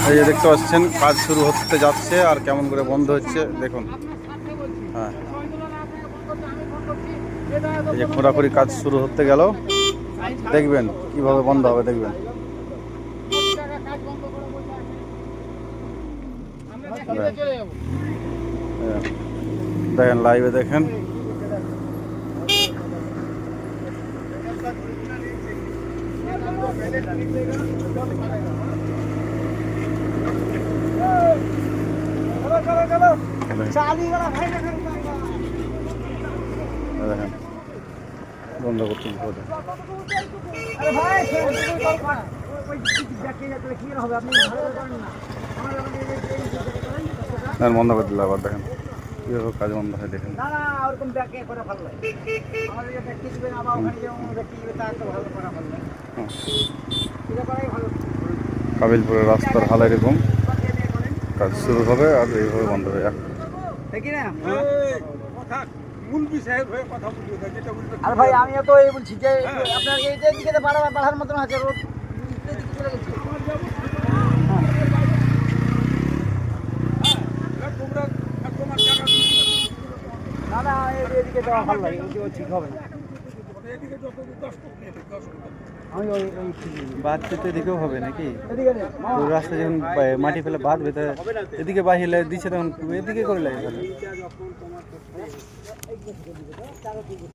এই যে দেখতে পাচ্ছেন কাজ শুরু হতে যাচ্ছে আর কেমন করে বন্ধ হচ্ছে দেখুন। হ্যাঁ, এই যে খোঁড়াখুড়ি কাজ শুরু হতে গেল, দেখবেন কিভাবে বন্ধ হবে দেখবেন। দেখেন লাইভে দেখেন। দেখেন বন্ধ করতে বন্ধ করে দিল আবার। দেখেন কিভাবে কাজ বন্ধ হয় দেখেন। কাবিলপুরের রাস্তার হাল এরকম, কাজ শুরু হবে আর এইভাবে বন্ধ হবে। আর ভাই আমি তো এই বলছি যে আপনার এইটার দিকে বাড়ার মতন আছে, রোড চলে গেছে। না না এদিকে যাওয়া ভালো লাগে, ঠিক হবে না। বাঁধতে তো এদিকেও হবে নাকি? রাস্তা যখন মাটি ফেলে বাঁধ ভেতরে এদিকে বাহিলে দিচ্ছে তখন এদিকে করে লাগে।